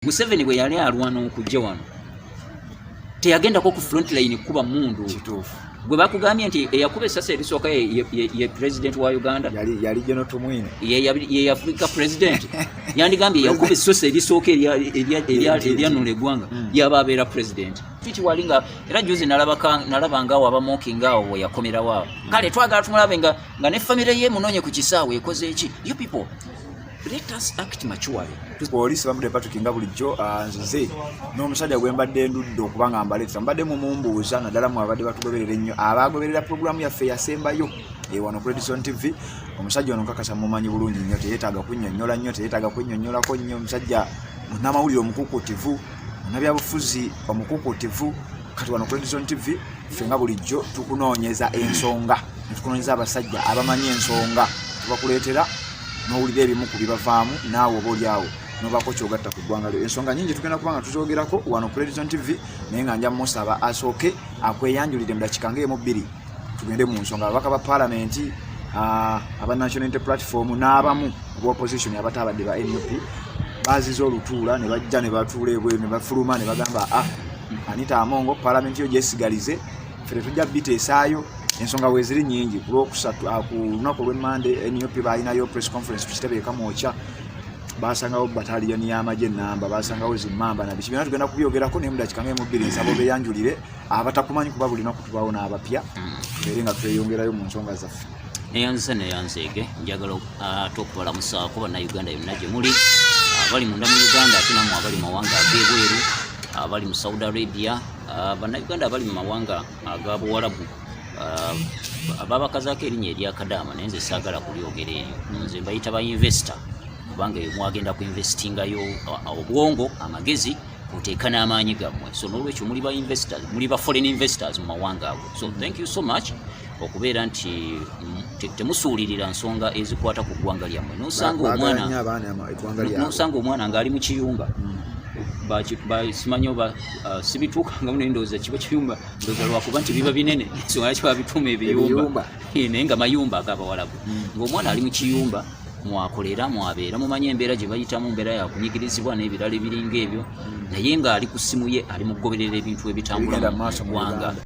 Museveni bwe yali alwana okujja wano teyagendako ku front line kuba mundu kituufu gwe bakugambye nti eyakuba essasa erisooka ye president wa Uganda yali General Tumwine ye Africa president yandigambye yakuba essasa erisooka eryanula eggwanga yaba abeera president kiti walinga era juzi nalabanga awo abamokinga awo yakomerawo awo kale twagala tumulabe nga ne family ye munoonye ku kisaawe ekoze eki you people let us act maturely. Police bamudde patukinga bulijjo nzize n'omusajja gwe mbadde ndudde okuba nga mbaleta mbadde mumumbuuza naddala mu abadde batugoberera ennyo abagoberera programu yaffe yasembayo wano ku Edison TV omusajja ono nkakasa mumanyi bulungi nnyo teyeetaaga kunnyonnyola nnyo teyeetaaga kunnyonnyolako nnyo omusajja munnamawulire omukukutivu munnabyabufuzi omukukutivu kati wano ku Edison TV ffe nga bulijjo tukunoonyeza ensonga netukunoonyeza abasajja abamanyi ensonga tubakuleetera n'owulira ebimu ku bibavaamu naawe oba oli awo n'obaako kyogatta ku ggwanga lyo ensonga nyingi tugenda kuba nga tuzogerako wano ku Edison TV naye nga nja musaba asooke akweyanjulire mu dakiika ng'emu bbiri tugende mu nsonga ababaka ba paalamenti aba National Unity Platform n'abamu ku opposition abatabadde ba NUP baziza olutuula ne bajja ne batuula ebweru ne bafuluma ne bagamba Anita Amongo paalamenti yo gyesigalize ffe tetujja biteesaayo ensonga weziri nyingi ku lwokusatu ku lunaku lw'Emmande NUP balinayo press conference ku kitebe Kamwokya basangawo bataliyoni y'amagye ennamba basangawo zimmamba na biki byonna tugenda kubyogerako naye mu dakiika ng'emu bbiri nsaba obeeyanjulire abatakumanyi kuba buli lunaku tubawo n'abapya tubeere nga tweyongerayo mu nsonga zaffe. Neyanze neyanzeege njagala okubalamusaako bannayuganda yonna gye muli abali munda mu Uganda ate nammwe abali mu mawanga ag'ebweru abali mu Saudi Arabia bannayuganda abali mu mawanga ag'Abuwarabu ababakazaako erinnya eryakadaama naye nze saagala kulyogera eryo nze mbayita ba investor kubanga eyo mwagenda ku investingayo obwongo amagezi oteeka n'amaanyi gammwe so n'olwekyo muli ba investors muli ba foreign investors mu mawanga ago so thank you so much okubeera nti temusuulirira nsonga ezikwata ku ggwanga lyammwe nosanga omwana ng'ali mu kiyumba simanyo sibituukanga muno endowooza kiba kiyumba ndowooza lwakuba nti biba binene ensonga lwaki babituuma ebiyumba naye nga mayumba ag'Abawarabu ng'omwana ali mu kiyumba mwakolera mwabeera mumanyi embeera gye bayitamu mbeera yakunyigirizibwa n'ebirala ebiringa ebyo naye ng'ali ku ssimu ye ali mu kugoberera ebintu ebitambula mu ggwanga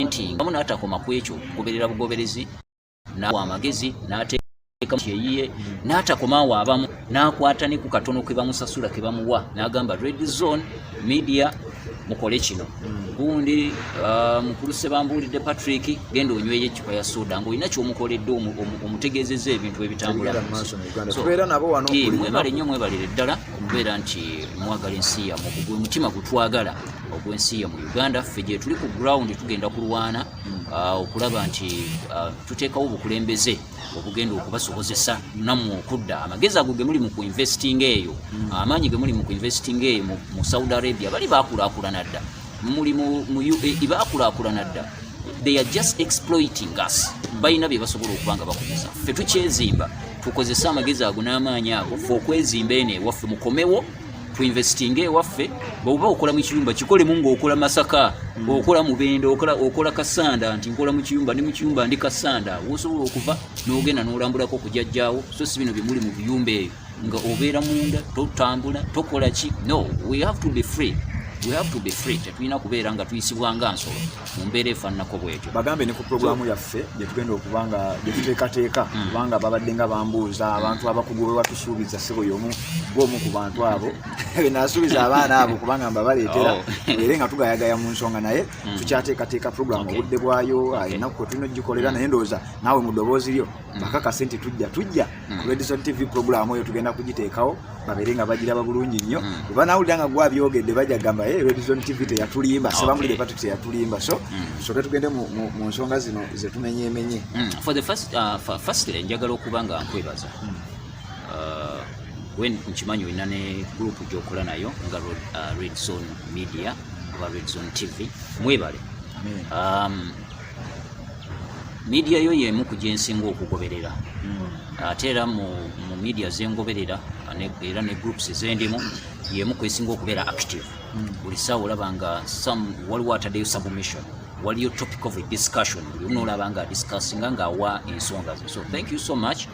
nti ngamu n'atakoma ku ekyo kugoberera bugoberezi n'awa amagezi n'ateeka kyeyiye n'atakomaawo abamu n'akwata ne ku katono ke bamusasula ke bamuwa n'agamba Red Zone Media mukole kino gundi mukulu Sebambuulidde Patrick genda onyweyo ekikupa ya soda ng'olina ky'omukoledde omutegeezezza ebintu ebitambula mwebale nnyo mwebalire ddala okubeera nti mwagala ensi yammwe gwe mutima gutwagala ogw'ensi mu Uganda ffe gye tuli ku ground tugenda kulwana okulaba nti tuteekawo obukulembeze obugenda okubasobozesa nammwe okudda amagezi ago ge muli mu kuinvestinga eyo amaanyi ge muli mu kuinvestinga eyo mu Saudi Arabia bali baakulaakulana dda muli mu baakulaakulana dda they are just exploiting us balina bye basobola okuba nga bakozesa ffe tukyezimba tukozesa amagezi ago n'amaanyi ago ffe okwezimba eno ewaffe mukomewo tuinvestinga ewaffe bw'oba okola mu kiyumba kikolemu ng'okola Masaka okola Mubende okola Kasanda nti nkola mu kiyumba ndi mu kiyumba ndi Kasanda wosobola okuva n'ogenda n'olambulako okujjajjaawo so si bino bye muli mu biyumba eyo nga obeera munda totambula tokola ki no we have to be free tetulina kubeera nga tuyisibwa nga nsolo mu mbeera efaananako bwetyo bagambe ne ku programu yaffe gye tugenda okuba nga gye tuteekateeka kubanga babadde nga bambuuza abantu abakugu be batusuubiza ssebo y'omu bw'omu ku bantu abo benaasuubiza abaana abo kubanga mbabaleetera era nga tugayagaya mu nsonga naye tukyateekateeka programu obudde bwayo ennaku kwe tulina ogikolera naye ndowooza naawe mu ddoboozi lyo bakakase nti tujja ku Edison TV programu eyo tugenda kugiteekawo babeere nga bagiraba bulungi nnyo bwe banaawulira nga gwabyogedde bajja gamba Edison TV teyatulimba Sebambuulidde Patrick teyatulimba so soke tugende mu nsonga zino zetumenyeemenye for the firstly njagala okuba nga nkwebaza nkimanyi olina ne gurupu gy'okola nayo nga Red Zone Media oba Red Zone TV mwebale media yo y'emu ku gyensinga okugoberera ate era mu media zengoberera era ne groups zendimu y'emu kwesinga okubeera active buli ssaawa olaba nga waliwo ataddeyo submission waliyo topic of discussion buli omu n'olaba nga discussinga ng'awa ensonga ze so thank you so much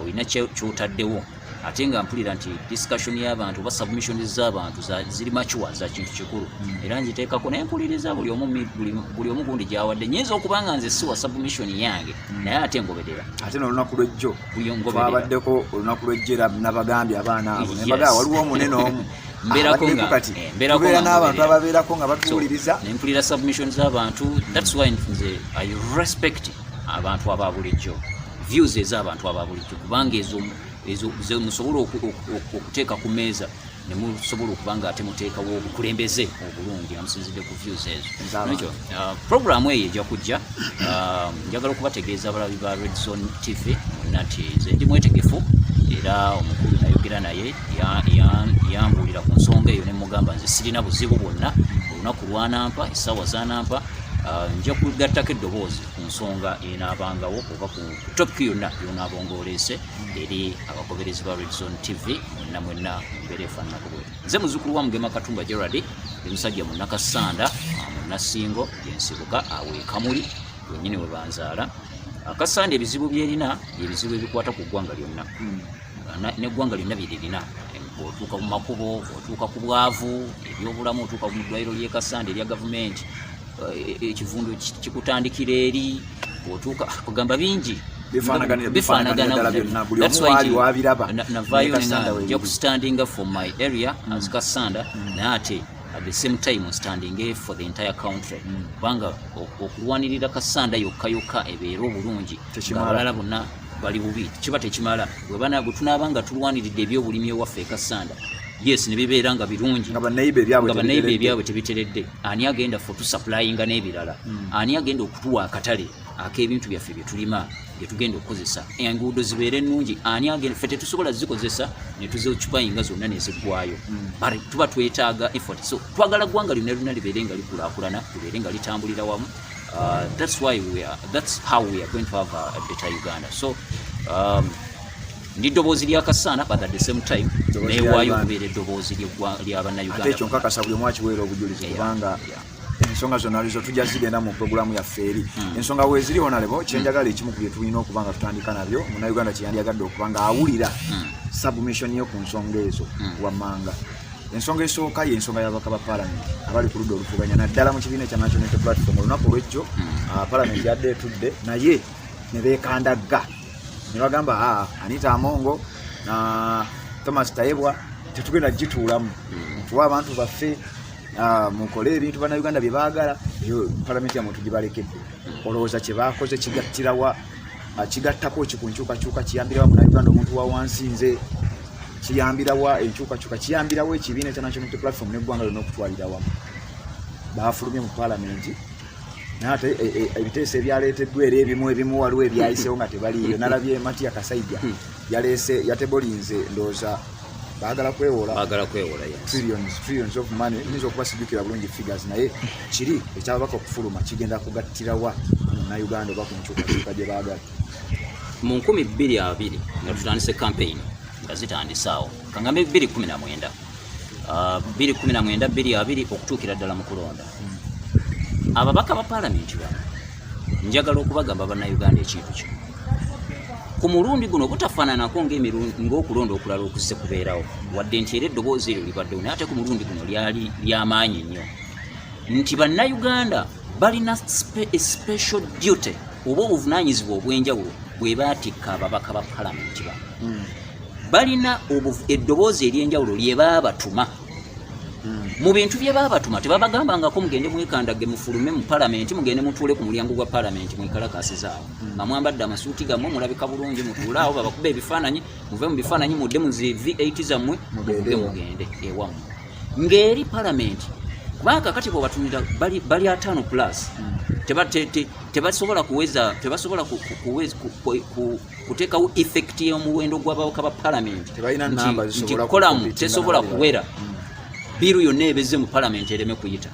olina kyotaddewo ate nga mpulira nti discussion y'abantu oba submission z'abantu ziri mature za kintu kikulu era njiteekako naye mpuliriza buli omu gundi gyawadde nyinza okuba nga nze siwa submission yange naye ate ngoberera ate n'olunaku lw'ejjo twabaddeko olunaku lw'ejjo nabagambye abaana abo nembaga waliwo omunene omu mbeera n'abantu ababeerako nga batuwuliriza nempulira submission z'abantu. That's why nze I respect abantu ababulijjo views ez'abantu ababulijjo kubanga ezo musobola okuteeka ku meeza ne musobola okuba nga ate muteekawo obukulembeze obulungi amusinzidde ku views ezo. Nakyo programu eyo ejja kujja njagala okubategeeza abalabi ba Red Zone TV nati nze ndi mwetegefu era omukulu nayogera naye yambuulira ku nsonga eyo ne mugamba nze sirina buzibu bwonna olunaku lwanampa essaawa zanampa nja kugattako eddoboozi ku nsonga enaabangawo oba ku topic yonna yonaabanga oleese eri abagoberezi ba Red Zone TV mwenna mbeera efaananako bwe. Nze muzzukulu wa Mugema Katumba Gerald emusajja munnakasanda munnasingo yensibuka awe Kamuli wennyini we banzaala. Akasanda ebizibu byerina ebizibu ebikwata ku ggwanga lyonna neggwanga lyonna byerina otuuka mu makubo otuuka ku bwavu ebyobulamu otuuka mu ddwaliro ly'ekasanda erya gavumenti ekivundu kikutandikira eri otuuka kugamba bingi bifaanagana navaayo nja kustandinga for my area as Kasanda naye ate at the same time standing for the entire country kubanga okulwanirira Kasanda yokka ebeera obulungi ng'abalala bonna bali bubi kiba tekimala bwe tunaabanga tulwaniridde ebyobulimi ewaffe Kasanda yes ne bibeera nga birungi nga banaibe ebyabwe tebiteredde ani agenda for to supplyinga n'ebirala ani agenda okutuwa akatale ak'ebintu byaffe bye tulima bye tugenda okukozesa enguudo zibeere ennungi ani agenda ffe tetusobola zikozesa ne tuzikyupayinga zonna neziggwayo bari tuba twetaaga effort so twagala ggwanga lyonna libeere nga likulaakulana libeere nga litambulira wamu. That's how we are going to have a better Uganda. So ndi ddoboozi lya Kasana but at the same time neewaayo okubeera eddoboozi ly'Abannayuganda. Ate ekyo nkakasa buli omu akiweera obujulizi kubanga ensonga zonna lizo tujja zigenda mu programu yaffe eri. Ensonga weeziriho nalebo kyenjagala ekimu ku bye tulina okuba nga tutandika nabyo Munnayuganda kyeyandyagadde okuba nga awulira submission yo ku nsonga ezo wammanga. Ensonga esooka y'ensonga y'ababaka ba paalamenti abali ku ludda oluvuganya naddala mu kibiina ekya National Unity Platform olunaku olw'ejjo paalamenti yadde etudde naye ne beekandagga ne bagamba Anita Amongo na Thomas Tayebwa tetugenda gituulamu mutuwe abantu baffe mukole ebintu Bannayuganda bye baagala eyo paalamenti yammwe tugibalekedde. Olowooza kye baakoze kigattirawa kigattako kikunkyukakyuka kiyambirawa Munnayuganda omuntu wa wansi nze kiyambirawa enkyukakyuka kiyambirawo ekibiina ekya National Unity Platform n'eggwanga lyonna okutwalira wamu. Baafulumye mu paalamenti naye ate ebiteeso ebyaleeteddwa era ebimu waliwo ebyayisewo nga tebaliyo. Nalabye Matiya Kasaija yaleese yatebolinze ndowooza baagala kwewola trillions of money. Nyinza okuba sijjukira bulungi figures naye kiri ekyababaka okufuluma kigenda kugattirawa Munnayuganda oba ku nkyukakyuka gye baagala. Mu 2020 nga tutandise campaign nga zitandisaawo kangambe 2019 2020 okutuukira ddala mu kulonda ababaka ba paalamenti bano njagala okubagamba Bannayuganda ekintu kino ku mulundi guno butafaananako ng'okulonda okulala okuzze kubeerawo wadde nti era eddoboozi eryo libaddewo naye ate ku mulundi guno lyali ly'amaanyi nnyo nti Bannayuganda balina special duty oba obuvunaanyizibwa obw'enjawulo bwe baatikka ababaka ba paalamenti bano balina eddoboozi ery'enjawulo lye baabatuma mu bintu bye baabatuma tebabagambangako mugende mwekandage mufulume mu paalamenti mugende mutuule ku mulyango gwa paalamenti mwekalakasizaawo nga mwambadde amasuuti gammwe mulabika bulungi mutuule awo babakuba ebifaananyi muve mu bifaananyi mudde mu zi V8 zammwe mugende ewammwe ng'eri paalamenti kubanga kakati bwebatunira bali 5+ tebasobola kuteekawo effect y'omuwendo gw'ababaka ba paalamenti nti kolamu tesobola kuwera biru yonna ebezze mu paalamenti ereme kuyita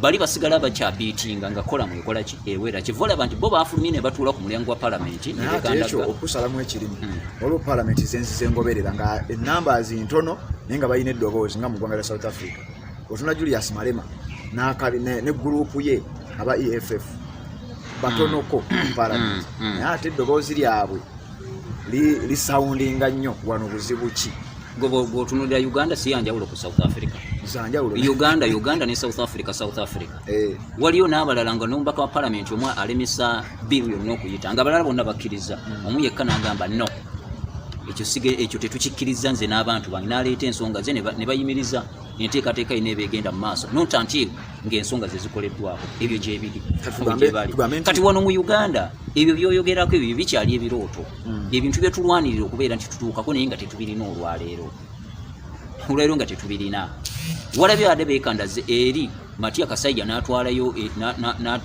bali basigala bakyabiitinga nga kolamu ekola ki ewera kivolaba nti bo baafulumye ne batuula ku mulyango gwa paalamenti ekyo okusalamu ekirimu olwo paalamenti zenzize ngoberera nga ennumbers ntono naye nga balina eddoboozi nga mu ggwanga lya South Africa. Otuna Julius Malema ne gurupu ye aba EFF batonoko paalamenti naye ate eddoboozi lyabwe lisoundinga nnyo wano buzibu ki gotunulira Uganda si yanjawulo ku South Africa Uganda ne South Africa waliyo n'abalala nga n'omubaka wa parliament omwe alemesa bill yonna okuyita nga abalala bonna bakkiriza omu yekka n'agamba no ekyo tetukikkiriza nze n'abantu bange n'aleeta ensonga ze ne bayimiriza enteekateeka ine ebegenda mu maaso not until ng'ensonga ze zikoleddwako ebyo gyebiri kati wano mu Uganda ebyo byoyogerako ebyo bikyali ebirooto ebintu bye tulwanirira okubeera nti tutuukako naye nga tetubirina olwaleero nga tetubirina walabye ade beekandaze eri Matia Kasajja n'atwalayo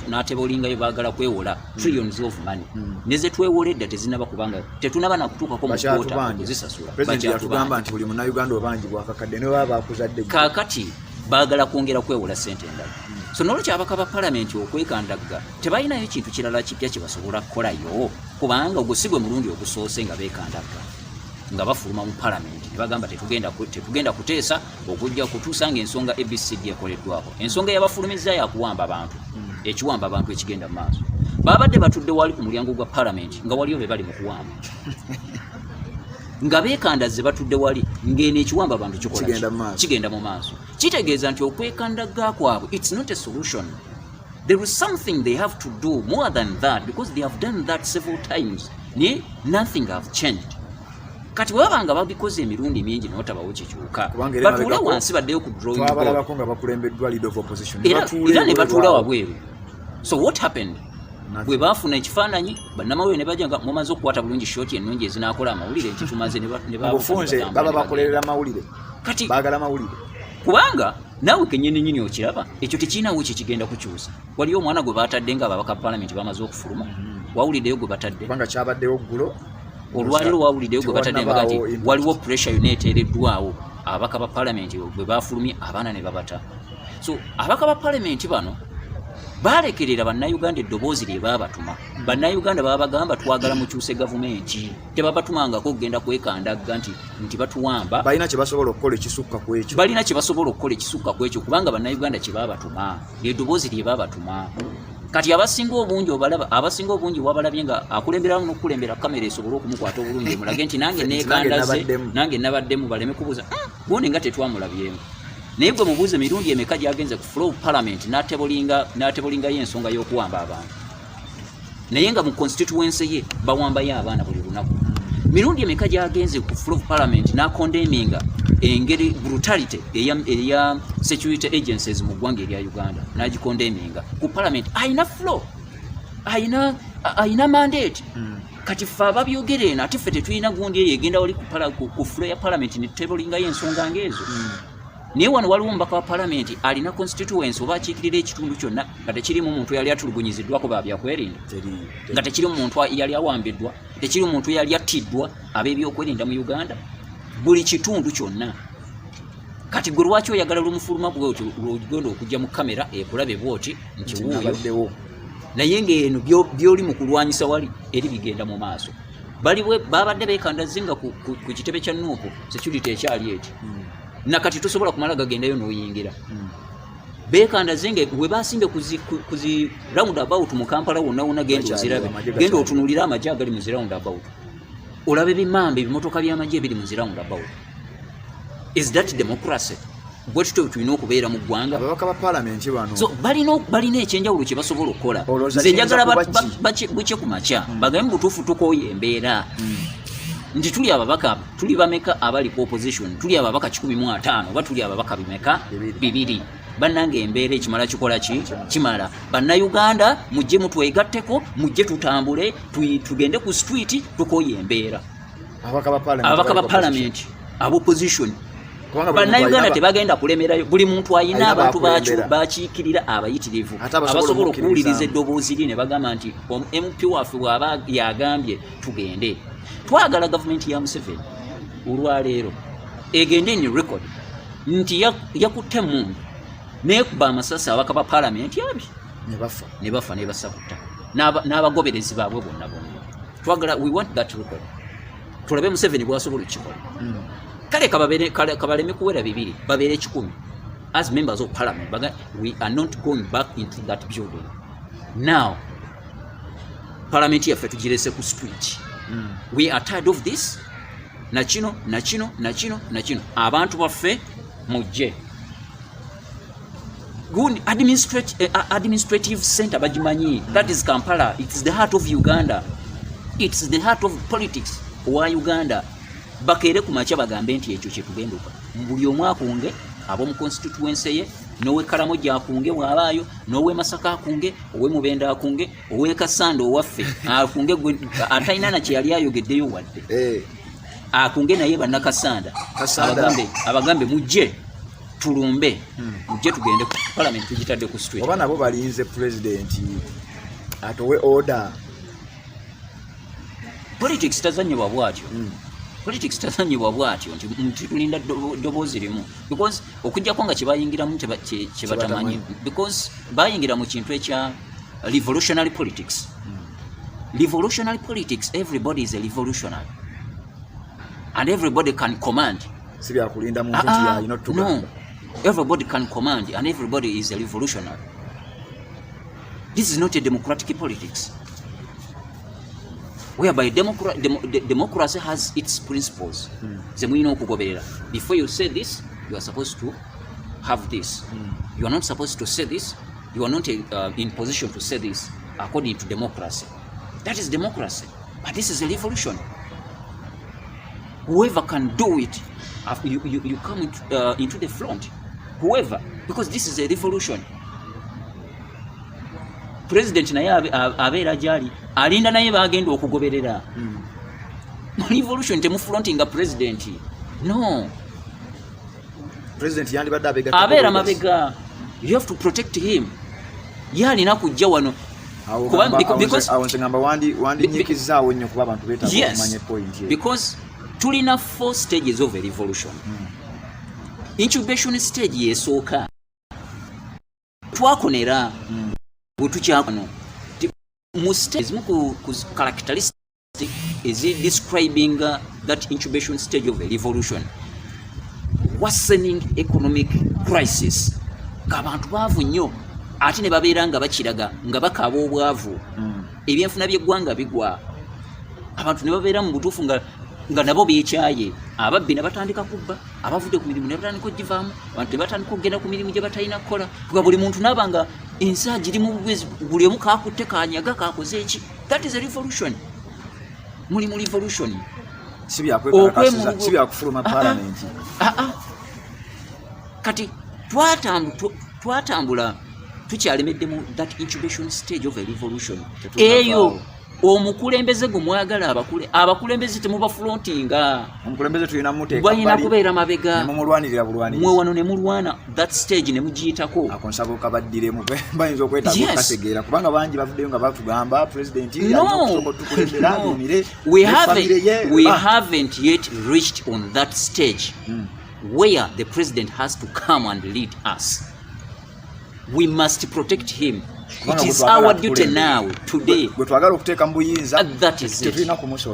n'atebolingayo baagala kwewola trillions of money neze twewoledda tezinaba kubanga tetunaba nakutuukako mu kwota okuzisasula yatugamba nti buli munnayuganda obangi bwakakadde ne baba bakuzadde kaakati baagala kwongera kwewola ssente endala so n'olwekyo abaka ba palamenti okwekandagga tebalinayo kintu kirala kipya kye basobola kukolayo kubanga ogwo si gwe mulundi ogusoose nga beekandagga nga bafuluma mu palamenti ne bagamba tetugenda kuteesa okujja kutuusa ng'ensonga ABCD ekoleddwako ensonga y'abafulumiza yakuwamba abantu ekiwamba abantu ekigenda mu maaso babadde batudde wali ku mulyango gwa palamenti nga waliyo be bali mu kuwamba nga beekandaze batudde wali ng'eno ekiwamba abantu kigenda mu maaso kitegeeza nti okwekandagga kwabwe it's not a solution. There is something they have to do more than that because they have done that several times. Nothing have changed. Kati wabanga babikoze emirundi mingi notabawo kikyuka batula wansi baddeyo ku drawing board abalabako nga bakulembeddwa leader of opposition era ne batula wabweru. So what happened? Bwe bafuna ekifaananyi bannamawulire ne bajja nga mumaze okukwata bulungi shoti ennungi ezinakola amawulire nti tumaze ne bafunze baba bakolerera amawulire kati baagala amawulire kubanga naawe kenyini nyini okiraba ekyo tekirinawo kigenda kukyusa. Waliyo omwana gwe batadde nga ababaka palamenti bamaze okufuluma wawuliddeyo gwe batadde kubanga kyabaddeyo oggulo olwaliro wawuliddeyo gwe batadde mbaga nti waliwo pressure yonna eteereddwawo ababaka ba palamenti bwe bafulumye abaana ne babata. So ababaka ba palamenti bano balekerera bannayuganda eddoboozi lye baabatuma. Bannayuganda babagamba twagala mukyuse gavumenti tebabatumangako okugenda kwekandagga nti batuwamba. Balina kye basobola okukola ekisukka ku ekyo. Balina kye basobola okukola ekisukka ku ekyo kubanga bannayuganda kye baabatuma eddoboozi lye baabatuma. Kati abasinga obungi wabalabye nga akulemberamu n'okukulembera kamera esobole okumukwata obulungi mulage nti nange neekandaze nange nabaddemu baleme kubuuza gundi nga tetwamulabyemu. Naye gwe mubuuze mirundi emeka gyagenze ku floor of parliament n'atebolingayo ensonga y'okuwamba abantu. Naye nga mu constituency ye bawambayo abaana buli lunaku. Mirundi emeka gyagenze ku floor of parliament n'akondeminga engeri brutality eya security agencies mu ggwanga erya Uganda n'agikondeminga ku parliament. Ayina floor ayina mandate. Kati ffe ababyogera eno ate ffe tetulina gundi eyo egenda wali ku floor ya parliament ne tutebolingayo ensonga ng'ezo. Naye wano waliwo omubaka wa palamenti alina constituency oba akiikirira ekitundu kyonna nga tekirimu muntu yali atulugunyiziddwako babyakwerinda, nga tekirimu muntu yali awambiddwa, tekirimu muntu yali attiddwa ab'ebyokwerinda mu Uganda. Buli kitundu kyonna. Kati gwe lwaki oyagala lumufuluma bwotyo lwogenda okujja mu kamera ekulabe bwoti nti wuuyo. Naye ng'eno byoli mu kulwanyisa wali eri bigenda mu maaso. Babadde beekandazinga ku kitebe kya Nuupu security ekyali eti. Nakati tosobola kumala gagendayo n'oyingira. Beekandazinga bwe basimbe kuzi roundabout mu Kampala wonna genda ozirabe. Genda otunulira amagye agali mu roundabout. Olabe bimambe ebimotoka by'amagye ebiri mu roundabout. Is that democracy? Bwe tulina okubeera mu ggwanga. Ababaka ba palamenti bano. So balina ekyenjawulo kye basobola okukola. Nze njagala bucye ku makya bagambe butuufu tukooye embeera. Nti tuli ababaka tuli bameka abali ku opposition tuli ababaka 15 oba tuli ababaka bimeka 2 bannange embeera ekimala kikola kimala. Bannayuganda mujje mutwegatteko mujje tutambule tugende ku street tukoye embeera. Ababaka ba parliament abo opposition bannayuganda tebagenda kulemerayo. Buli muntu ayina abantu bakiikirira abayitirivu abasobola okuwuliriza eddoboozi lye ne bagamba nti MP waffe bw'aba yagambye tugende. Twagala gavumenti ya Museveni olwaleero egende ni record nti yakutte mundu nekuba amasasi abaka ba palamenti abi ne bafa ne basakuta n'abagoberezi baabwe bonna. Twagala we want that record. Tulabe Museveni bw'asobola okukikola. Kale kabaleme kuwera 2 babeere 10 as members of parliament. We are not going back into that building. Now parliament yaffe tugirese ku street We are tired of this. Nachino. Abantu baffe mujje. Good administrative center bajimanyi. That is Kampala. It's the heart of Uganda. It's the heart of politics wa Uganda. Bakere kumacha bagambe nti ekyo kyetugenduka. Buli omu akunge ab'omu constituency ye, nowe Karamoja akunge bw'abaayo, nowe Masaka akunge, owe Mubenda akunge, owe Kasanda owaffe akunge atalina na kye yali ayogeddeyo wadde. Akunge naye banna Kasanda. Abagambe mujje tulumbe. Mujje tugende ku parliament tugitadde ku street. Oba nabo balinze president atowe order. Politics tazanyibwa bwatyo. Politics tazanyibwa bwatyo nti tulinda dobozi limu, because okujja kwanga kibayingiramu kibatamanyi, because bayingira mu kintu ekya revolutionary politics. Revolutionary politics, everybody is a revolutionary and everybody can command. Sibya kulinda muntu nti ya not to no, everybody can command and everybody is a revolutionary. This is not a democratic politics, whereby democracy has its principles. Before you say this, you are supposed to have this. You are not supposed to say this. You are not in position to say this according to democracy. That is democracy. But this is a revolution. Whoever can do it, you come into the front. Whoever, because this is a revolution. President naye abeera jali alinda naye bagenda okugoberera. Revolution temu frontinga president. No. President yandi badde abeera mabega. You have to protect him. Yali na kujja wano. Because ngamba wandi nyikizaawo nnyo kuba abantu beeta kumanya point. Because tulina 4 stages of a revolution. Incubation stage yesooka. Twakonera. Butukyano is characteristic is it describing that incubation stage of a revolution. Worsening economic crisis. Abantu bavu nnyo ate ne babeera nga bakiraga nga bakaaba obwavu. Ebyenfuna by'eggwanga bigwa. Abantu ne babeera mu butuufu nga nabo beekyaye. Ababbi ne batandika kubba, abavudde ku mirimu ne batandika okugivaamu, abantu ne batandika okugenda ku mirimu gye batalina kukola. Kuba buli muntu n'abanga ensi giri mu bugezi, buli omu kaakutte kanyaga kaakoze eki. That is a revolution. Muli mu revolution. Sibyakufuluma parliament. Kati twatambula tukyalemedde mu that incubation stage of a revolution. Eyo omukulembeze gumwagala abakulembeze temuba frontinga. Omukulembeze tulina muteeka balina kubeera mabega. Nemumulwanirira bulwanirizi. Mwe wano ne mulwana that stage ne mugiyitako. Akonsabo kabaddiremu bayinza okwetaaga okukasegeera kubanga bangi bavuddeyo nga batugamba president we haven't yet reached on that stage where the president has to come and lead us. We must protect him. It is our duty now, today. That is it.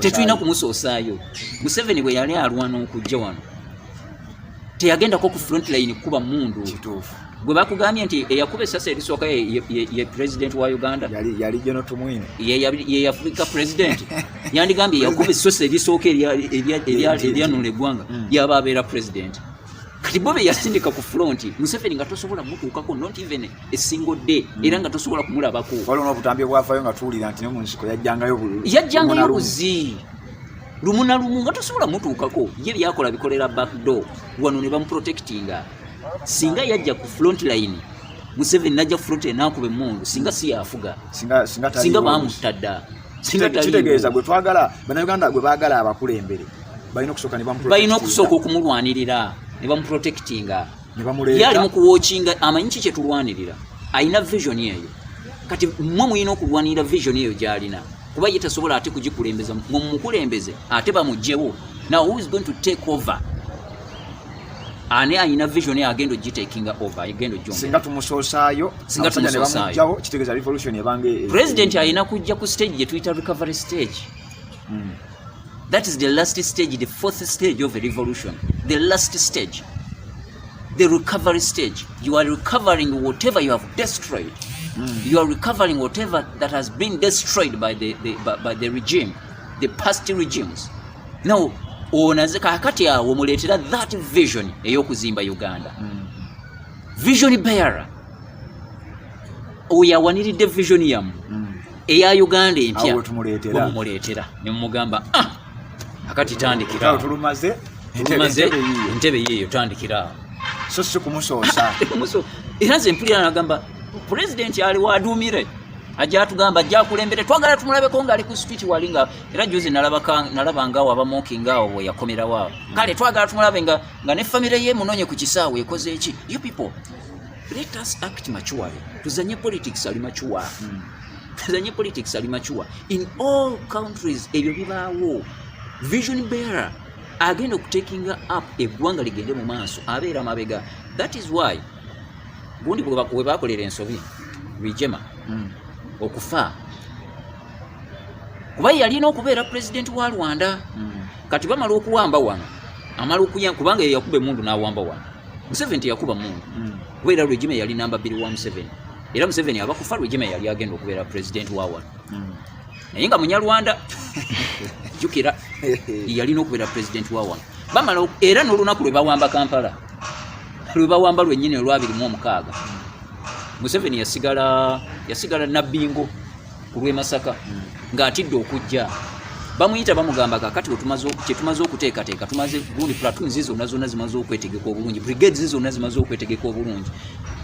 Tetulina kumusoosaayo. Museveni bwe yali alwana okujja wano, teyagenda ko ku front line kuba mundu. Gwe bakugambye nti eyakuba essasa erisooka ye president wa Uganda. Yali Jono Tumwine. Ye Africa president. Yandigambye yakuba essasa erisooka eryanula eggwanga. Yaba abeera president. Kati Bobi yasindika ku front, Museveni nga tosobola mutuukako not even a single day, era nga tosobola kumulabako. Waliwo n'obutambye bwafaayo nga tuwulira nti ne mu nsiko yajjangayo buzi. Lumu na lumu nga tosobola mutuukako. Ye byakola bikolera backdoor. Wano ne bamuprotectinga. Singa yajja ku front line, Museveni najja ku front line n'akuba emmundu, singa si yafuga. Singa baamutadda. Kitegeeza gwe twagala, Bannayuganda gwe baagala abakulembere. Balina okusooka okumulwanirira. Ne bamuprotectinga. Yali mu kuwatchinga amanyi kye tulwanirira. Ayina vision eyo. Kati mmwe muyina okulwanirira vision eyo gy'alina. Kuba ye tasobola ate kugikulembeza mu mukulembeze ate bamugjewo. Now who is going to take over? Ani ayina vision eyo agenda ogitakinga over, agenda ojjonga. Singa tumusoosaayo, abasajja ne bamugjawo, kitegeeza revolution ebange. President ayina kujja ku stage gye tuyita recovery stage. That is the last stage, the 4th stage of a revolution. The last stage. The recovery stage. You are recovering whatever you have destroyed. You are recovering whatever that has been destroyed by the regime. the past regimes. Now onaze kakati awo muletera that vision ey'okuzimba Uganda. Vision bearer oyawaniridde vision yamu eya Uganda empya tumuleetera ne mugamba akati tandikira tulumaze entebe yeyo tandikira so si kumusoosa era nze mpulira nagamba president ali wadumire ajja atugamba ajja kulembere twagala tumulabeko ng'ali ku street walinga era juzi nalaba ngaawo abamoki ngaawo bwe yakomera waawo kale twagala tumulabe nga ne family ye munonye ku kisaawe ekoze eki. You people, let us act mature. Tuzanye politics ali mature. Tuzanye politics ali mature. In all countries ebyo bibaawo. Vision bearer agenda okutekinga up eggwanga ligende mu maaso abeera mabega. That is why gundi bwe bakolera ensobi Rwigema okufa kuba yalina okubeera president wa Rwanda. Kati bamala okuwamba wano amala okuyamba kubanga yakuba emundu n'awamba wano. Museveni yakuba mundu kubeera Rwigema yali namba 2 wa Museveni era Museveni abakufa Rwigema yali agenda okubeera president wa wano naye nga Munyarwanda jukira yalina okubeera president wa wano. Bamala era n'olunaku lwe bawamba Kampala lwe bawamba lwennyini olwa 26 Museveni yasigala nabbingo ku lw'e Masaka ng'atidde okujja. Bamuyita bamugamba kakati tumaze okuteekateeka tumaze gundi platoon zonna zimaze okwetegeka obulungi, brigades zonna zimaze okwetegeka obulungi.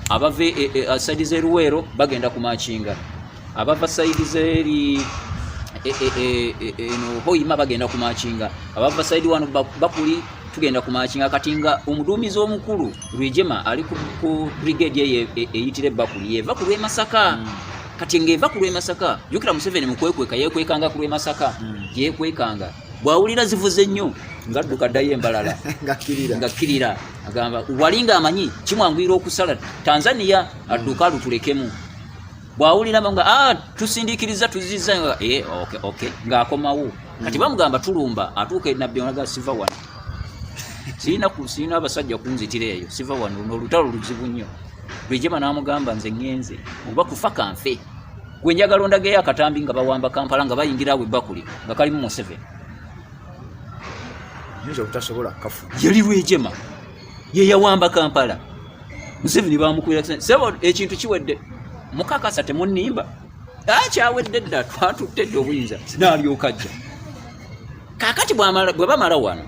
Abava side z'Eruwero bagenda kumachinga, abava side z'eri Hoima bagenda kumachinga, abava side wano Bakuli tugenda kumachinga. Kati nga omuduumizi omukulu Rwigema ali ku brigade ye eyitire Bakuli yeva ku lw'e Masaka. Kati ngeva ku lw'e Masaka jukira Museveni mukwekweka yekwekanga ku lw'e Masaka yekwekanga bwawulira zivuze nnyo ngadduka ddayo embalala ngakirira agamba walinga amanyi kimwangwira okusala Tanzania adduka lutulekemu bwawulira nga tusindikiriza tuzizza okay ng'akomawo. Kati bamugamba tulumba atuuka enabbi onaga siva wano sirina abasajja kunzitira eyo siva wano n'olutalo luzibu nnyo. Rwigema n'amugamba nze ngenze oba kufa kanfe gwe njagala ondageyo akatambi nga bawamba Kampala nga bayingira we Bakuli nga kalimu Museveni nje okutasobola kafu yali Rwigema ye yawamba Kampala Museveni bamukwira sebo ekintu kiwedde mukakasa temunnimba akyawedde dda twatuttedde obuyinza n'alyokajja kakati bwe bamala wano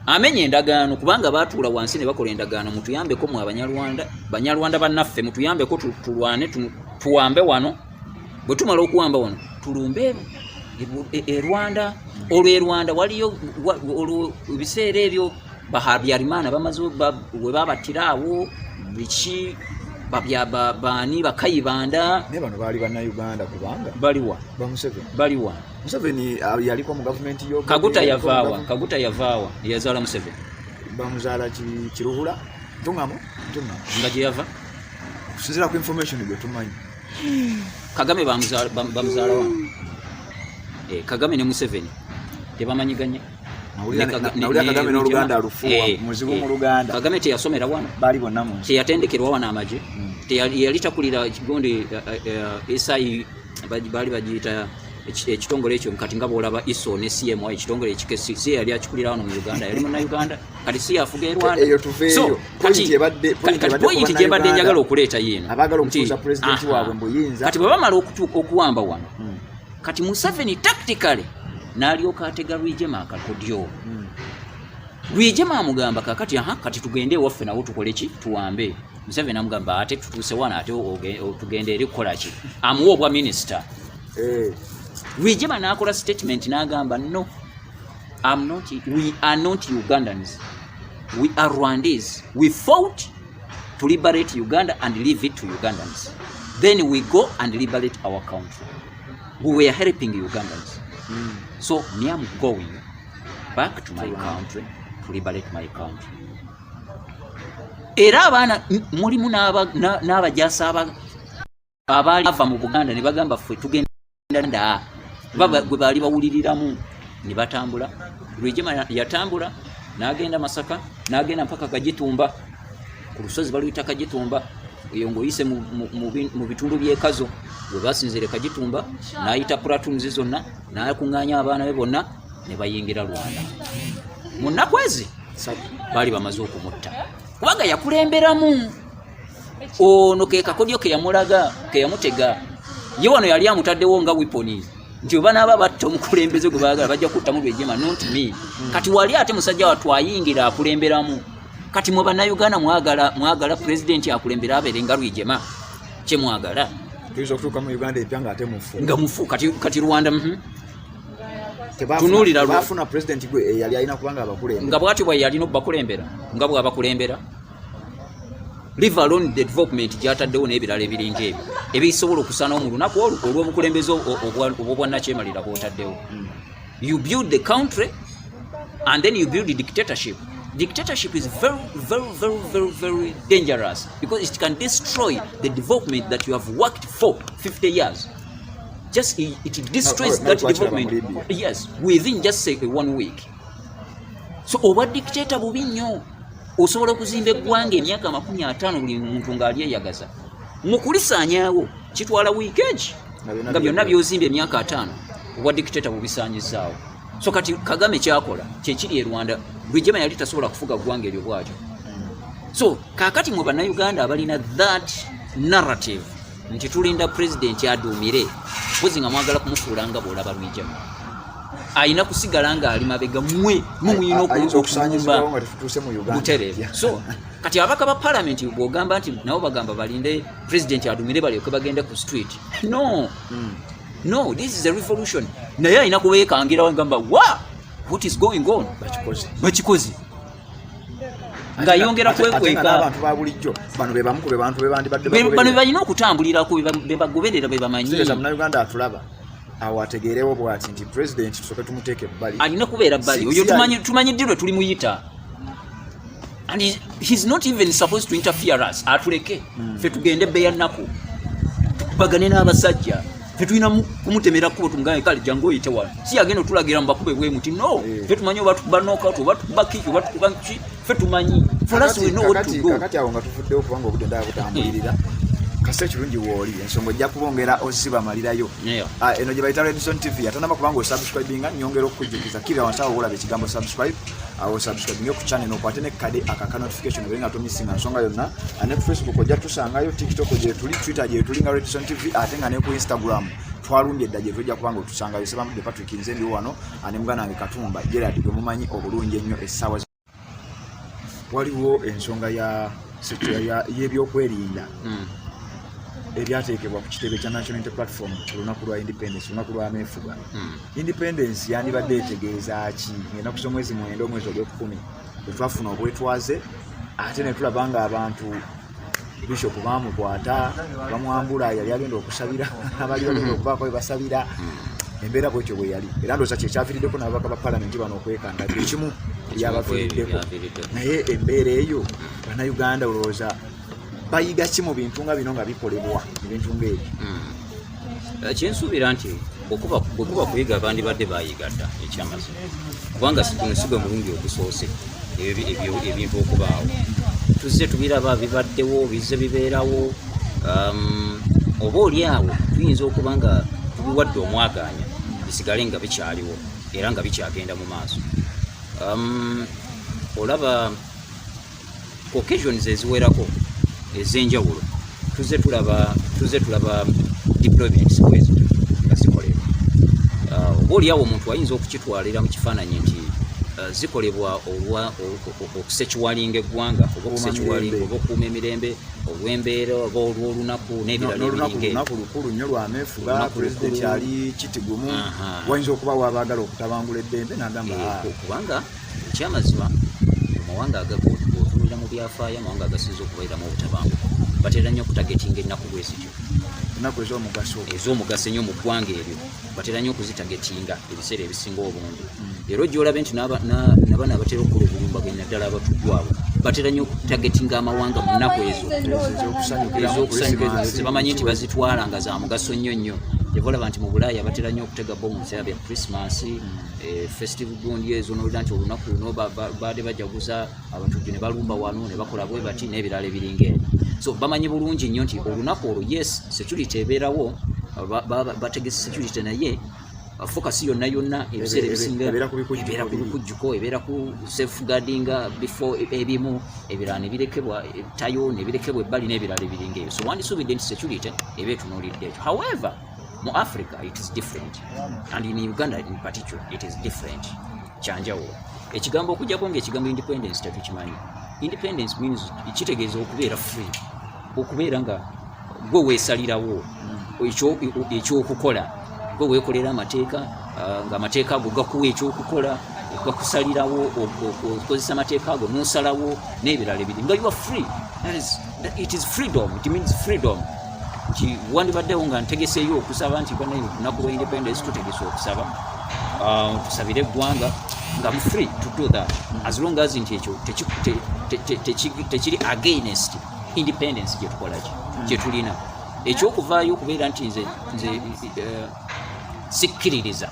amenye endagaano kubanga batuula wansi ne bakola endagaano mutuyambeko mu Banyarwanda bannaffe mutuyambeko tulwane tuwambe wano bwe tumala okuwamba wano tulumbe Rwanda olwe Rwanda waliyo ebiseera ebyo Bahabyarimana bamaze we babatiraawo biki baani bakayibanda ne bano baali bannayuganda kubanga baliwa baliwa Museveni yaliko mu government yo Kaguta yavaawa yazaala Museveni bamuzaala kiruhula tungamo nga gye yava kusinzira ku information gwe tumanyi Kagame bamuzaala wano Kagame ne Museveni tebamanyiganya nawulira Kagame n'Oluganda alufuwa muzibu mu Luganda. Kagame teyasomera wano bali bonna mu teyatendekerwa wano amagye yali takulira kigonde SI bali bagiyita ekitongole ekyo kati nga boolaba ISO ne CMI ekitongole ekikesi si yali akikulira wano mu Uganda yali munna Uganda kati si afuga e Rwanda eyo tuveeyo kati pointi gyebadde njagala okuleeta yino abagala okufuza president waabwe mbuyinza kati bwe bamala okuwamba wano kati Museveni tactically n'alyoka atega Rwigema akakodyo Rwigema amugamba kakati kati tugende ewaffe nawo tukole ki tuwambe. Museveni amugamba ate tutuuse wano ate tugende eri kukola ki amuwa obwa minisita. Rwigema n'akola statement n'agamba no we are not Ugandans, we are Rwandese, we fought to liberate Uganda and leave it to Ugandans, then we go and liberate our country, we were helping Ugandans. So me am going back to my country to liberate my country. Era abaana mulimu n'abajasa abaali ava mu Buganda ne bagamba ffe tugenda nda gwe baali bawuliriramu ne batambula. Rwigema yatambula n'agenda Masaka n'agenda mpaka Kagitumba ku lusozi baluyita Kagitumba eyo ng'oyise mu bitundu by'ekazo we basinzire Kagitumba n'ayita platoons zonna n'akuŋŋaanya abaana be bonna ne bayingira Rwanda mu nnaku ezi baali bamaze okumutta kubanga yakulemberamu ono ke Kakodyo ke yamulaga ke yamutega ye wano yali amutaddewo nga weaponi nti oba n'aba batta omukulembeze gwe baagala bajja kutta mu Rwejema not me kati wali ate musajja wattu ayingira akulemberamu kati mwe bannayuganda mwagala president akulembera abeere nga Rwejema kye mwagala tuizo kutuuka mu Uganda epyanga ate mufu nga mufu kati Rwanda tunulira bafuna president gwe yali alina kubanga abakulembera nga bwati bwe yalina okubakulembera nga bw'abakulembera leave alone the development gyataddewo n'ebirala ebiringa ebyo ebisobola okusaana mu lunaku olw'obukulembeze obwannakyemalira bw'otaddewo you build the country and then you build the dictatorship. Dictatorship is very, very, very, very, very dangerous because it can destroy the development that you have worked for 50 years. Just it destroys that development. Yes, within just say 1 week. So over dictator bubi nnyo osobola okuzimba eggwanga emyaka 50 buli muntu ng'ali eyagaza mu kulisaanyaawo kitwala wiikeegi nga byonna byozimba emyaka 5 oba dictator bubisaanyizaawo. So kati Kagame kyakola kyekiri e Rwanda Rwejema yali tasobola kufuga ggwanga eryo bwatyo. So kakati mu bannayuganda abalina that narrative nti tulinda president aduumire mpozi nga mwagala kumufuula nga bw'olaba Rwejema ayina kusigala nga ali mabega mmwe mumuyina okusaanyizibwawo nga tetutuuse mu Uganda butereevu. So kati abaka ba parliament bw'ogamba nti nabo bagamba balinde president aduumire balyoke bagende ku street. No, this is a revolution. Naye ayina kubeekangira wagamba what is going on? Bakikozi. Nga yongera kwekweka abantu ba bulijjo bano be bamu ku bantu be bandibadde bano balina okutambulirako be bagoberera be bamanyi. Sireza Munnayuganda atulaba awategeerewo bw'ati nti president tusooke tumuteeke ebbali. Alina kubeera bbali. Oyo tumanyi ddirwe tuli muyita. And he's not even supposed to interfere us. Atuleke. Ffe tugende bbeeya nnaku. Tukubagane n'abasajja. Fetulina kumutemera kubo tungaye kale jango oyite wano si agenda otulagira mbakube bwe muti no fetumanyi oba tukubanoka oba tukubaki oba tukubanki fetumanyi for us we know what to do. Kakati awo nga tufudde okubanga obudde ndaa butambulirira kase kirungi wooli ensonga ojja kubongera osiba malirayo eno gye bayita Redison TV atanaba kubanga osubscribinga nyongera okukujjukiza kira wansi awo olaba ekigambo subscribe awo subscribinge ku channel okwate ne kade akaka notification obenga tomisinga nsonga yonna ane ku Facebook ojja tusangayo TikTok gye tuli Twitter gye tuli nga Redison TV ate nga ne ku Instagram twalumbye edda gye tujja kubanga otusangayo Sebamudde Patrick nze ndi wano ane mugana wange Katumba Gerard gwe mumanyi obulungi ennyo essaawa waliwo ensonga y'ebyokwerinda ebyateekebwa ku kitebe kya National Unity Platform ku lunaku lwa independence olunaku lwa meefuga. Independence yandibadde etegeeza ki ngenda kusoma mwezi 9 omwezi ogw'ekumi bwe twafuna obwetwaze ate ne tulaba nga abantu Bishop baamukwata bamwambula yali agenda okusabira abali bagenda okubaako we basabira embeera bwekyo bwe yali era ndooza kyekyaviiriddeko n'ababaka ba palamenti bano okwekanga ekimu lyabaviiriddeko naye embeera eyo bannayuganda olowooza bayiga ki mu bintu nga bino nga bikolebwa ebintu ng'ebyo. Kyensuubira nti bwekuba kuyiga bandibadde bayiga dda ekyamazima kubanga sigunsigwe mulungi ogusoose ebintu okubaawo tuzze tubiraba bibaddewo bizze bibeerawo oba oli awo tuyinza okuba nga tubiwadde omwagaanya bisigale nga bikyaliwo era nga bikyagenda mu maaso. Olaba occasions eziwerako ez'enjawulo tuzze tulaba deployments kwezi nga zikolebwa. Oba oli awo omuntu ayinza okukitwalira mu kifaananyi nti zikolebwa okusekiwalinga eggwanga oba okusekiwalinga oba okuuma emirembe olw'embeera oba olw'olunaku n'ebirala olunaku lukulu nnyo lwa meefuga pulezidenti ali kiti gumu wayinza okuba wabaagala okutabangula eddembe n'agamba kubanga ekyamazima amawanga otunulira mu byafaayo amawanga agasinza okubairamu obutabanguko batera nnyo okutagetinga ennaku bwezityo ennaku ez'omugaso ennyo mu ggwanga eryo batera nnyo okuzitagetinga ebiseera ebisinga obungi era ojja olabe nti n'abaana abatera okukola obulumbaganya naddala abatuddwabo batera nnyo okutagetinga amawanga mu nnaku ezo ez'okusanyuka zebamanyi nti bazitwala nga za mugaso nnyo nnyo gyebalaba nti mu Bulaaya batera nnyo okutega bomu mu biseera bya Christmas festive gundi ezo n'olida nti olunaku luno baadde bajaguza abatujju ne balumba wano ne bakola bwe bati n'ebirala ebiringa ebyo. So bamanyi bulungi nnyo nti olunaku olwo yes security ebeerawo bategese security naye focus yonna ebiseera ebisinga ebeera ku bikujjuko ebeera ku safeguarding before ebimu ebirala ne birekebwa tayo ne birekebwa ebbali n'ebirala ebiringa ebyo so wandisuubidde nti security eba etunuulidde ekyo however mu Africa it is different and in Uganda in particular it is different kyanjawulo ekigambo okujjako ng'ekigambo independence tetukimanyi independence means kitegeeza okubeera free okubeera nga gwe weesalirawo ekyokukola gwe weekolera amateeka ng'amateeka ago gakuwa ekyokukola gakusalirawo okozesa amateeka ago n'osalawo n'ebirala ebiri nga you are free it is freedom it means freedom nti wandibaddewo nga ntegeseeyo okusaba nti banaye lunaku lwa independence tutegese okusaba tusabire eggwanga nga mu free to do that as long as nti ekyo tekiri against independence gyetukolaki gyetulina ekyokuvaayo okubeera nti nze sikkiririza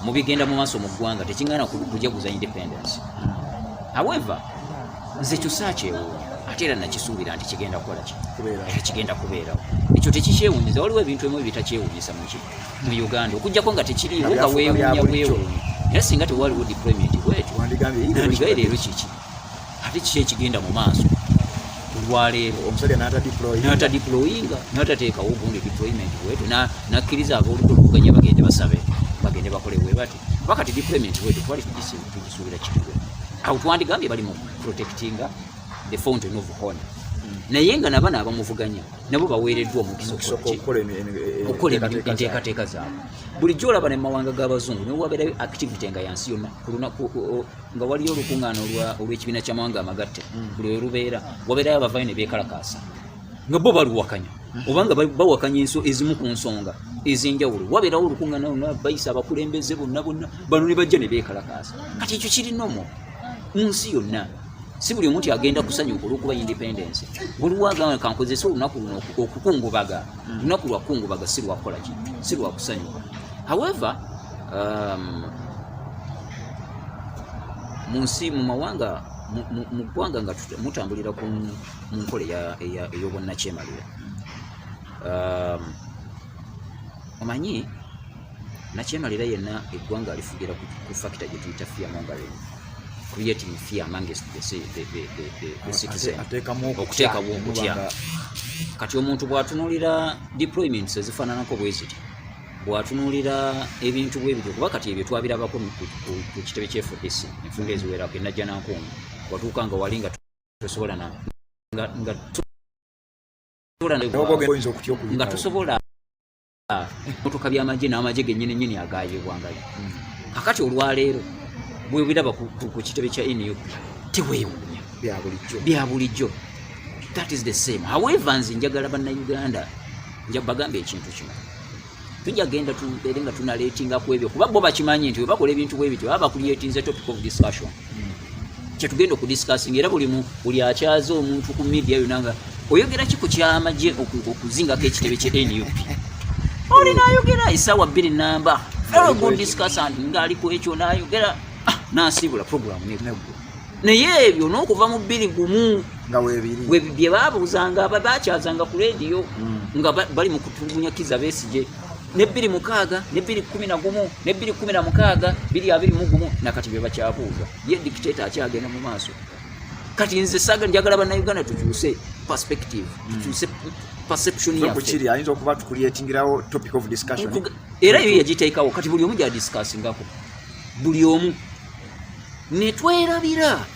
mu bigenda mu maaso mu ggwanga tekingana kujaguza independence however nze kyusa kyewuunya ate era nakisuubira nti kigenda kukolaki kigenda kubeerawo ekyo tekikyewuunyiza waliwo ebintu ebimu ebitakyewuunyisa mu Uganda okugjako nga tekiriiwo nga weewuunya era singa tewaliwo deployment bwetyo nandigaye leero kiki ate kiki ekigenda mu maaso olwaleero omusajja n'atadeployinga n'atateekawo ogundi deployment bwetyo nakkiriza ab'oludda oluvuganya bagende basabe bagende bakole bwe bati wakati deployment bwetyo twali tugisuubira kitwe awo twandigambye bali mu protectinga the fountain of honor naye nga nabana abamuvuganya nabo baweereddwa omukisa okukola enteekateeka zaabwe bulijjo olaba ne mu mawanga g'abazungu niwe wabeerayo activity nga yansi yonna nga waliyo olukuŋŋaana olw'ekibiina ky'amawanga amagatte buli we lubeera wabeerayo abavaayo ne beekalakaasa nga bo baluwakanya obanga bawakanya ezimu ku nsonga ez'enjawulo wabeerawo olukuŋŋaana lonna bayisa abakulembeze bonna bano ne bajja ne beekalakaasa kati ekyo kirinomo mu nsi yonna si buli omuntu agenda kusanyuka olw'okuba independence buluwagamba kankozesa olunaku luno okukungubaga lunaku lwakungubaga si lwakukolaki si lwakusanyuka however mu nsi mu mawanga mu ggwanga nga mutambulira mu nkola ey'obwannakyemalira omanyi nakyemalira yenna eggwanga alifugira ku factor gye tuyita fear mongering creating fear amongst the citizen okuteekawo okutya kati omuntu bw'atunuulira deployments ezifaananako bwe ziti bw'atunuulira ebintu bwe bityo kuba kati ebyo twabirabako ku kitebe ky'FDC enfunda eziwerako enajja nankungu watuuka nga wali nga tosobola nga tosobola motoka by'amagye n'amagye gennyini agaayibwangayo kakati olwaleero bwe biraba ku kitebe kya NUP teweewuunya bya bulijjo that is the same however nze njagala bannayuganda bagamba ekintu kino tujja genda tubeere nga tunaleetingako ebyo kuba bo bakimanyi nti we bakola ebintu bwe bityo baba bakuliyetinze topic of discussion kyetugenda okudiscussinga era buli akyaza omuntu ku media yonna nga oyogera ki ku kyamagye okuzingako ekitebe kya NUP olina ayogera essaawa 2 namba very good discussant ng'ali ku ekyo n'ayogera n'asiibula program n'eggulu naye ebyo n'okuva mu 2 gumu nga bye baabuuzanga bakyazanga ku rediyo nga bali mu kutulugunya Kizza Besigye ne 2 ne 2011 ne 2016 2021 nakati bye bakyabuuza ye dictator akyagenda mu maaso kati nze saga njagala bannayuganda tukyuse perspective tukyuse perception yaffe kiri ayinza okuba tukuliyetingirawo topic of discussion era yo yagiteekawo kati buli omu gyadiscussingako buli omu ne twerabira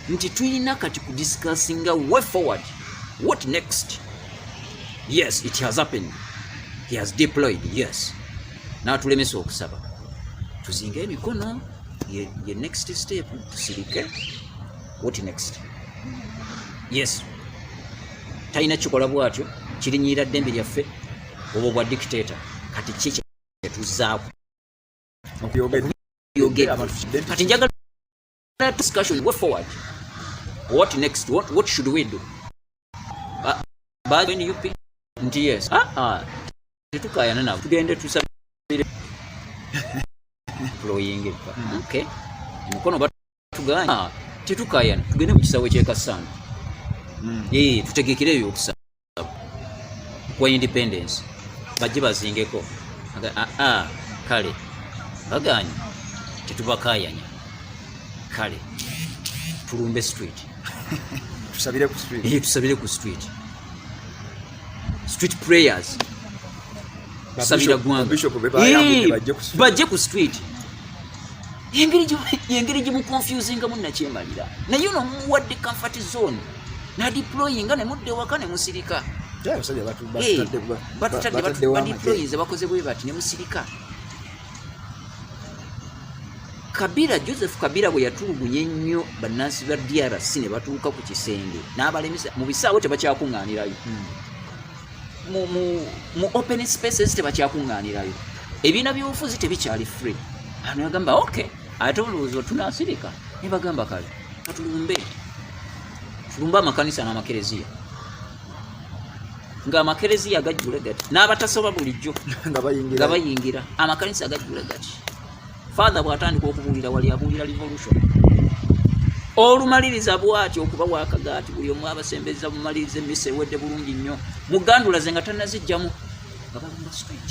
nti tulina kati kudiscussinga way forward what next yes it has happened he has deployed yes n'atulemesa okusaba tuzinga emikono ye next step tusirike what next yes talina kikola bwatyo kirinnyirira ddembe lyaffe obwo bwa dictator kati kiki tuzaako kati njagala discussion way forward what next what should we do when you nti yes tetukayana nabo tugende tusabire employing okay mukono batuganya tetukayana tugende mu kisawe ky'ekasana tutegekereyo okusaba kwa independence bajje bazingeko kale baganye tetubakayanya kale tulumbe street tusabire ku street street prayers tusabira gwanga bajje ku street yengeri gimu confusing munnakyemalira naye ono muwadde comfort zone na deploying ne mudde waka ne musirika badeployinze bakoze bwe bati ne musirika. Joseph Kabila bwe yatulugunya ennyo bannansi ba DRC ne batuuka ku kisenge n'abalemesa mu bisaawo tebakyakuŋŋaanirayo mu open spaces tebakyakuŋŋaanirayo ebiina by'obufuzi tebikyali free. Ano yagamba okay ate olowooza tunaasirika ne bagamba kale tulumbe amakanisa n'amakereziya ng'amakereziya gajjula gati n'abatasoba bulijjo nga bayingira amakanisa gajjula gati. Father bw'atandika okubuulira wali abuulira revolution olumaliriza bw'ati okuba wakagaati buli omu abasembeza bumaliriza emmisa ewedde bulungi nnyo mugandulaze nga tannazijjamu nga balumba street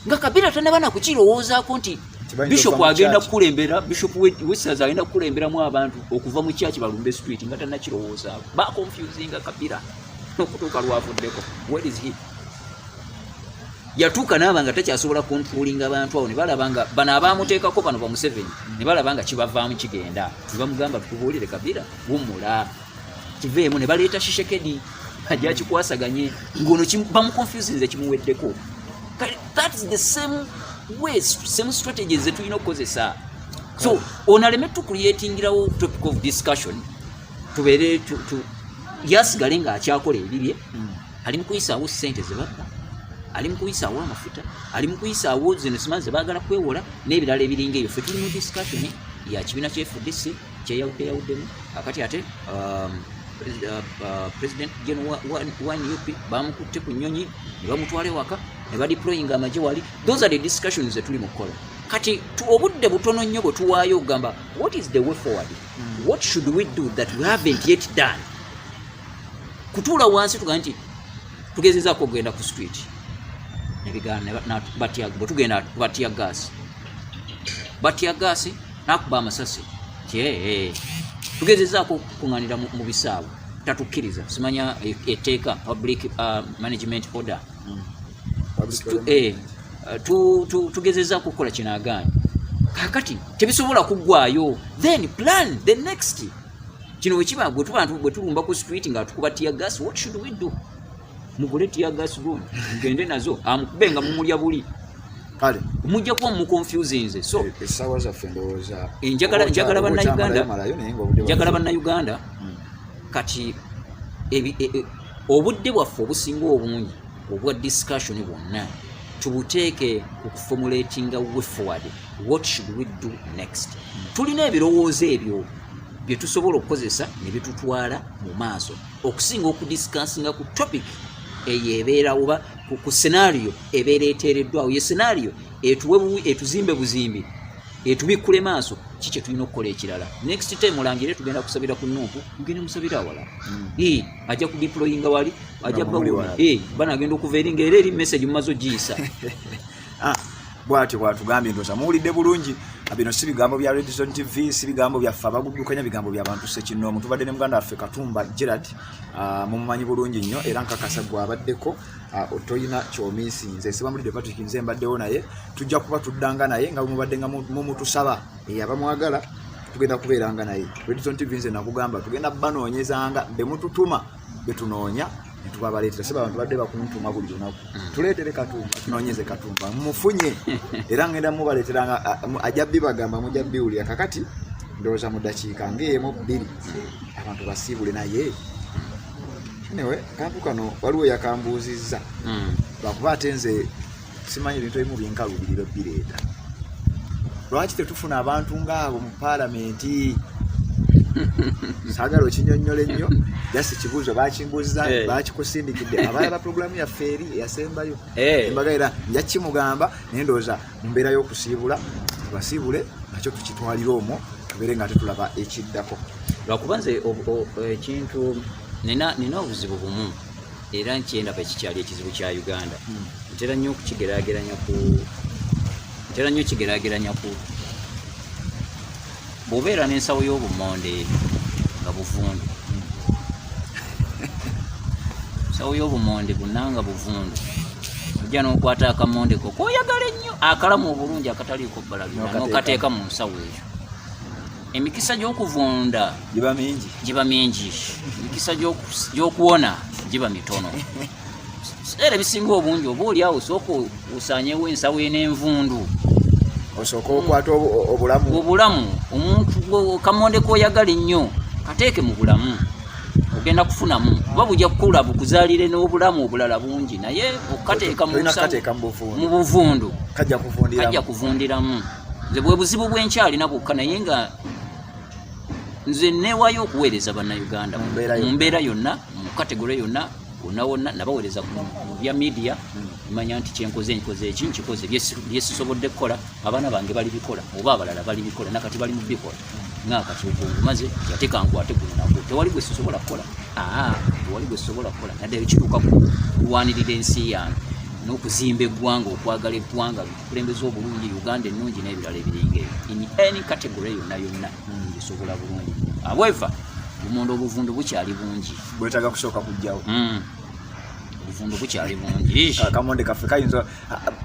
nga Kabila tannaba nakukirowoozaako nti bishop agenda kukulembera bishop wessaza agenda kukulemberamu abantu okuva mu kyaki balumbe street nga tannakirowoozaako baconfusinga Kabila okutuuka lwavuddeko. Where is he? Yatuuka n'aba nga takyasobola controlling abantu awo ne balaba nga bano abaamuteekako bano ba Museveni ne balaba nga kibavaamu kigenda ne bamugamba tukubuulire Kabila wumula kiveemu ne baleeta Shishekedi ajja kikwasaganye ng'ono bamuconfusinze kimuweddeko. That is the same way, same strategies that tulina okukozesa. So onaleme tucreatingirawo topic of discussion tubeere yasigale nga akyakola ebibye ali mu kuyisaawo ssente ze babba ali mu kuyisaawo amafuta ali mu kuyisaawo zino simanzi ze baagala kwewola n'ebirala ebiringa ebyo. Ffe tuli mu discussion ya kibiina kya FDC kyeyawuddemu akati ate president wa NUP bamukutte ku nnyonyi ne bamutwala ewaka ne badeployinga amagye wali. Those are the discussions ze tuli mu kukola kati obudde butono nnyo bwe tuwaayo ogamba what is the way forward, what should we do that we haven't yet done. Kutuula wansi tugaa nti tugezezaako okugenda ku street nebigaana bwe tugenda batya gaasi nakuba amasasi tugezezaako kuŋŋaanira mu bisaawo tatukkiriza simanya etteeka public management order tugezezaako okukola kinaagaanyi kakati tebisobola kuggwayo then plan the next. Kino wekiba bwe tulumba ku street nga tukuba tear gas, what should we do? Mugule tear gas gun mugende nazo amukubenga mumulya buli kale mujja kuba mu confusing. So esawa za fendoza njagala banna Uganda kati obudde bwaffe obusinga obungi obwa discussion bwonna tubuteeke okuformulating a way forward, what should we do next. Tulina ebirowoozo ebyo bye tusobola okukozesa ne bitutwala mu maaso okusinga okudiscussinga ku topic eyo ebeera oba ku scenario ebeera eteereddwawo. Ye scenario etuzimbe buzimbi etubikkule maaso kikye tulina okukola ekirala. Next time olangire tugenda kusabira ku Nuupu tugende musabira awala ajja kudeployinga wali ajja bana agenda okuva eringa era eri message mumazo giyisa bwatyo bwatugambye ndoza muwulidde bulungi. Bino si bigambo bya Redison TV, si bigambo byaffe abaguddukanya, bigambo by'abantu Ssekinoomu. Tubadde ne muganda waffe Katumba Gerard mumumanyi bulungi nnyo era nkakasa gwabaddeko otoyina kyomiisinze. Sibamulidde Patrick nze mbaddewo naye tujja kuba tuddanga naye nga mubadde nga mumutusaba abamwagala tugenda kubeeranga naye. Redison TV nze nakugamba tugenda banoonyezanga bemututuma betunoonya netubabaleetera. Seba abantu badde bakuntuma buli lunaku tuleetere Katumba tunoonyeze Katumba mumufunye era ngenda mubaleeteranga ajabbi bagamba mujabbiwulira kakati ndowooza mu ddakiika ng'emu bbiri abantu basiibule naye newe kampu kano waliwo yakambuuzizza lwakuba ate nze simanyi ebintu ebimu byenkalubiriro bireeta lwaki tetufuna abantu ngaabo mu paalamenti. Saagala okinyonnyole nnyo jasi kibuuzo bakimbuuziza bakikusindikidde abalaba pulogulaamu yaffe eri eyasembayo embaga era nja kimugamba naye ndowooza mu mbeera y'okusiibula tubasiibule nakyo tukitwalire omwo tubeere nga tetulaba ekiddako. Lwakuba nze ekintu nina obuzibu bumu era nkyenda bekikyali ekizibu kya Uganda ntera nnyo kigeraageranya ku bw'obeera n'ensawo y'obumonde nga buvundu ensawo y'obumonde bunanga buvundu ojja n'okwata akamonde ko koyagala ennyo akalamu obulungi akataliiko bbalabira n'okateeka mu nsawo eyo emikisa gy'okuvunda giba mingi emikisa gy'okuwona giba mitono era bisinga obungi oba oli awo sooka osaanyewo ensawo n'envundu osooka okwata obulamu omuntu kamonde koyagala ennyo kateeke mu bulamu ogenda kufunamu kuba bujja kukula bukuzaalire n'obulamu obulala bungi naye okateeka mu buvundu kajja kuvundiramu nze bwe buzibu bwenkyalina bwokka naye nga nze neewaayo okuweereza bannayuganda mu mbeera yonna mu kategore yonna wonna nabaweereza mu bya media imanya nti kyenkoze eki nkikoze byesisobodde kukola abaana bange bali bikola oba abalala bali bikola nakati bali mu bikola ngakati ogumaze yateeka nkwate guno nagwo tewali gwe sisobola kukola tewali gwe sisobola kukola naddala ekituuka kulwanirira ensi yange n'okuzimba eggwanga okwagala eggwanga kulembeza obulungi Uganda ennungi n'ebirala ebiringa in any category yonna bisobola bulungi however bumondo obuvundu bukyali bungi bwetaaga kusooka kujjawo obuvundu bukyali bungi akamonde kaffe kayinza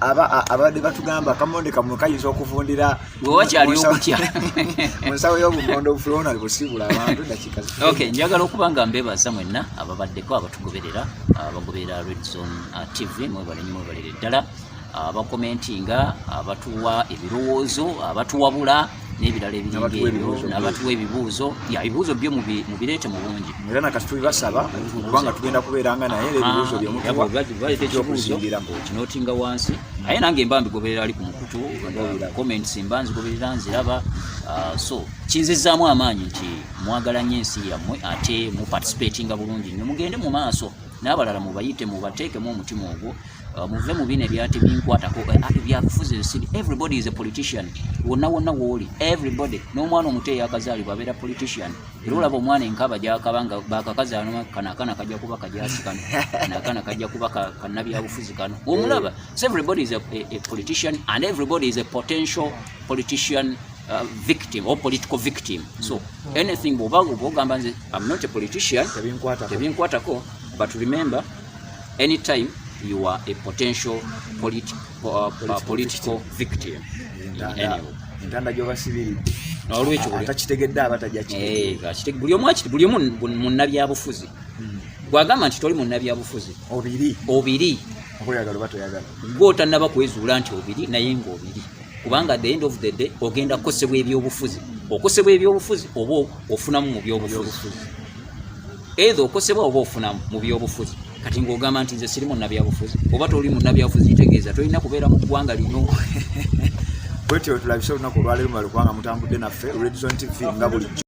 abadde batugamba akamonde kamwe kayinza okuvundira wewakyali okutya mu nsawo y'obumondo obufulona busibula abantu dakika okay njagala okuba nga mbeebaza mwenna ababaddeko abatugoberera abagoberera Red Zone TV mwebalire ddala abakomentinga abatuwa ebirowoozo abatuwabula n'ebirala ebiringa ebyo n'abatuwa ebibuuzo ebibuuzo byo mubireete mu bungi era nakati basaba kubanga tugenda kubeeranga naye ebibuuzo byemutuwa kinootinga wansi aye nange mba mbigoberera ali ku mukutu comments mba nzigoberera nziraba so kinzizaamu amaanyi nti mwagala nnyo ensi yammwe ate muparticipatinga bulungi nnyo mugende mu maaso n'abalala mubayite mubateekemu omutima ogwo muve mu bino ebyate binkwatako ebyabufuzi ensiri everybody is a politician wonna wooli everybody n'omwana omuto eyakazaalibwa abeera politician era olaba omwana enkaba gyakaba nga bakakazaano kanakana kajja kuba kajasi kano nakana kajja kuba kannabyabufuzi kano omulaba so everybody is a politician and everybody is a potential politician victim or political victim so anything bwogamba nze I'm not a politician tebinkwatako but remember anytime you are a potential political victim entanda gyobasibiridde olwekyo atakitegedde abatajja buli omu munnabyabufuzi gwagamba nti toli munnabyabufuzi obiri okweyagala oba toyagala gw'otannaba kwezuula nti obiri naye ng'obiri kubanga at the end of the day ogenda kukosebwa ebyobufuzi okosebwa ebyobufuzi oba ofunamu mu byobufuzi either okosebwa oba ofunamu mu byobufuzi kati ng'ogamba nti nze siri munnabyabufuzi oba toli munnabyabufuzi kitegeeza tolina kubeera mu ggwanga lino bwetyo tulabise olunaku olwaleero kubanga mutambudde naffe Red Zone TV nga bulijjo